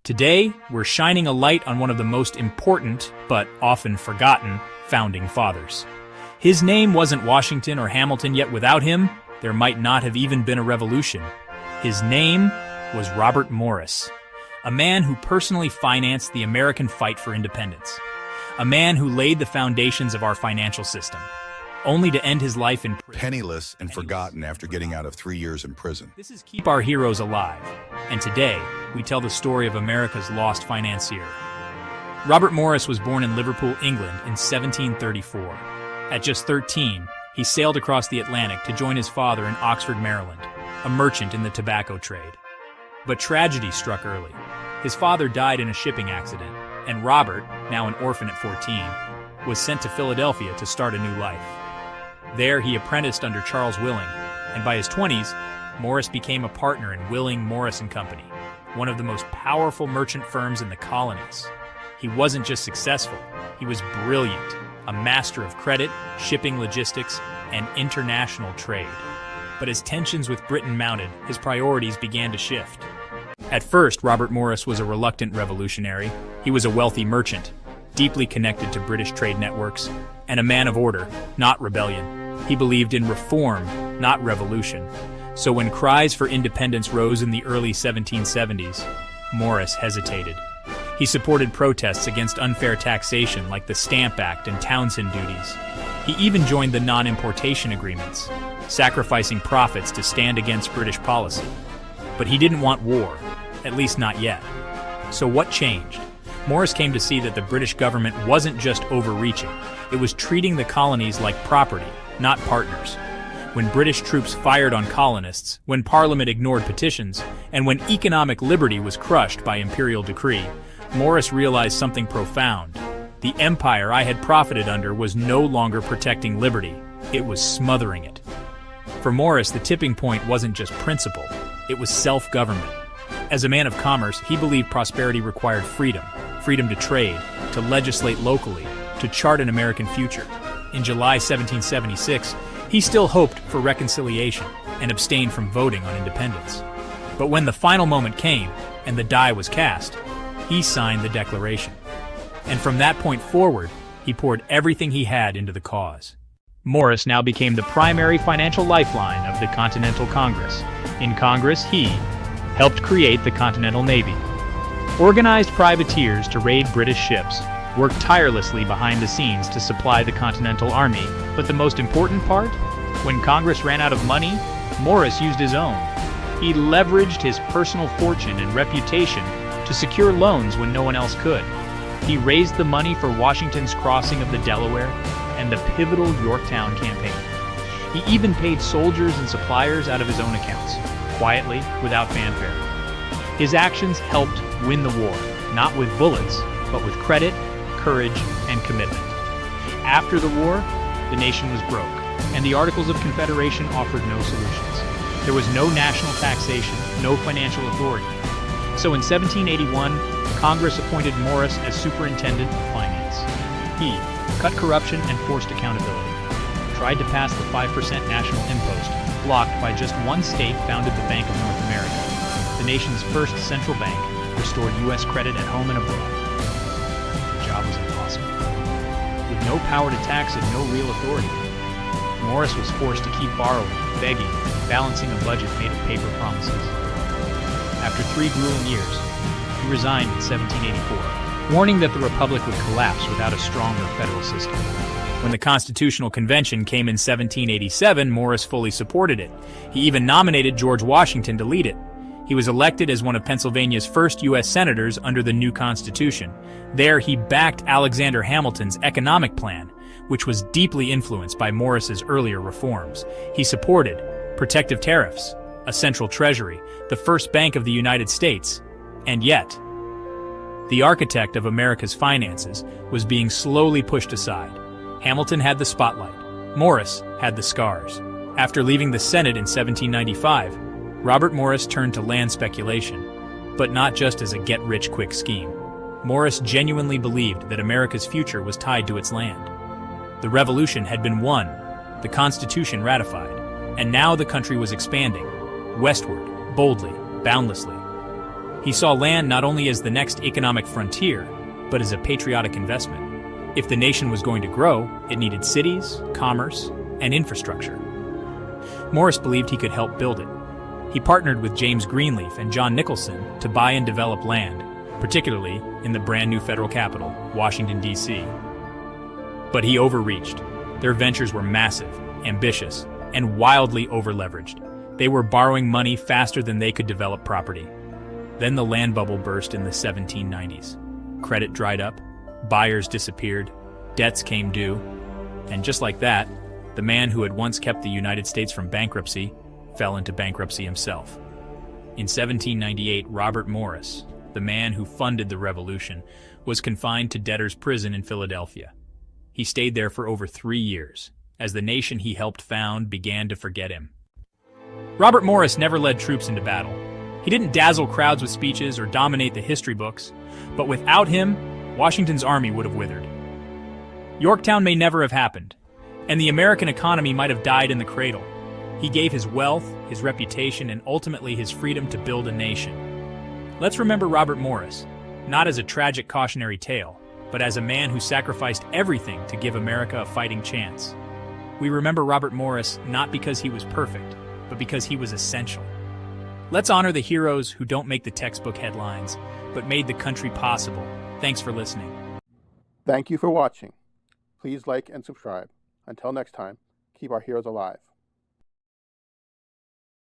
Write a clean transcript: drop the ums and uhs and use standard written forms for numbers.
Today, we're shining a light on one of the most important, but often forgotten, founding fathers. His name wasn't Washington or Hamilton, yet without him, there might not have even been a revolution. His name was Robert Morris, a man who personally financed the American fight for independence, a man who laid the foundations of our financial system, only to end his life in prison. Penniless and forgotten after getting out of 3 years in prison. This is Keep Our Heroes Alive, and today, we tell the story of America's lost financier. Robert Morris was born in Liverpool, England in 1734. At just 13, he sailed across the Atlantic to join his father in Oxford, Maryland, a merchant in the tobacco trade. But tragedy struck early. His father died in a shipping accident, and Robert, now an orphan at 14, was sent to Philadelphia to start a new life. There he apprenticed under Charles Willing, and by his 20s, Morris became a partner in Willing, Morris & Company, one of the most powerful merchant firms in the colonies. He wasn't just successful, he was brilliant, a master of credit, shipping logistics, and international trade. But as tensions with Britain mounted, his priorities began to shift. At first, Robert Morris was a reluctant revolutionary. He was a wealthy merchant, deeply connected to British trade networks, and a man of order, not rebellion. He believed in reform, not revolution. So when cries for independence rose in the early 1770s, Morris hesitated. He supported protests against unfair taxation like the Stamp Act and Townshend duties. He even joined the non-importation agreements, sacrificing profits to stand against British policy. But he didn't want war, at least not yet. So what changed? Morris came to see that the British government wasn't just overreaching, it was treating the colonies like property, not partners. When British troops fired on colonists, when Parliament ignored petitions, and when economic liberty was crushed by imperial decree, Morris realized something profound. The empire I had profited under was no longer protecting liberty, it was smothering it. For Morris, the tipping point wasn't just principle, it was self-government. As a man of commerce, he believed prosperity required freedom to trade, to legislate locally, to chart an American future. In July 1776, he still hoped for reconciliation and abstained from voting on independence. But when the final moment came and the die was cast, he signed the Declaration. And from that point forward, he poured everything he had into the cause. Morris now became the primary financial lifeline of the Continental Congress. In Congress, he helped create the Continental Navy, organized privateers to raid British ships, worked tirelessly behind the scenes to supply the Continental Army. But the most important part? When Congress ran out of money, Morris used his own. He leveraged his personal fortune and reputation to secure loans when no one else could. He raised the money for Washington's crossing of the Delaware and the pivotal Yorktown campaign. He even paid soldiers and suppliers out of his own accounts, quietly, without fanfare. His actions helped win the war, not with bullets, but with credit, courage, and commitment. After the war, the nation was broke, and the Articles of Confederation offered no solutions. There was no national taxation, no financial authority. So in 1781, Congress appointed Morris as Superintendent of Finance. He cut corruption and forced accountability, tried to pass the 5% national impost, blocked by just one state, founded the Bank of North America, the nation's first central bank, restored U.S. credit at home and abroad. The job was impossible. With no power to tax and no real authority, Morris was forced to keep borrowing, begging, balancing a budget made of paper promises. After 3 grueling years, he resigned in 1784, warning that the Republic would collapse without a stronger federal system. When the Constitutional Convention came in 1787, Morris fully supported it. He even nominated George Washington to lead it. He was elected as one of Pennsylvania's first U.S. senators under the new Constitution. There, he backed Alexander Hamilton's economic plan, which was deeply influenced by Morris's earlier reforms. He supported protective tariffs, a central treasury, the first bank of the United States. And yet, the architect of America's finances was being slowly pushed aside. Hamilton had the spotlight. Morris had the scars. After leaving the Senate in 1795, Robert Morris turned to land speculation, but not just as a get-rich-quick scheme. Morris genuinely believed that America's future was tied to its land. The revolution had been won, the Constitution ratified, and now the country was expanding, westward, boldly, boundlessly. He saw land not only as the next economic frontier, but as a patriotic investment. If the nation was going to grow, it needed cities, commerce, and infrastructure. Morris believed he could help build it. He partnered with James Greenleaf and John Nicholson to buy and develop land, particularly in the brand new federal capital, Washington, D.C. But he overreached. Their ventures were massive, ambitious, and wildly over-leveraged. They were borrowing money faster than they could develop property. Then the land bubble burst in the 1790s. Credit dried up, buyers disappeared, debts came due, and just like that, the man who had once kept the United States from bankruptcy fell into bankruptcy himself. In 1798, Robert Morris, the man who funded the revolution, was confined to debtor's prison in Philadelphia. He stayed there for over 3 years, as the nation he helped found began to forget him. Robert Morris never led troops into battle. He didn't dazzle crowds with speeches or dominate the history books, but without him, Washington's army would have withered. Yorktown may never have happened, and the American economy might have died in the cradle. He gave his wealth, his reputation, and ultimately his freedom to build a nation. Let's remember Robert Morris, not as a tragic cautionary tale, but as a man who sacrificed everything to give America a fighting chance. We remember Robert Morris not because he was perfect, but because he was essential. Let's honor the heroes who don't make the textbook headlines, but made the country possible. Thanks for listening. Thank you for watching. Please like and subscribe. Until next time, keep our heroes alive.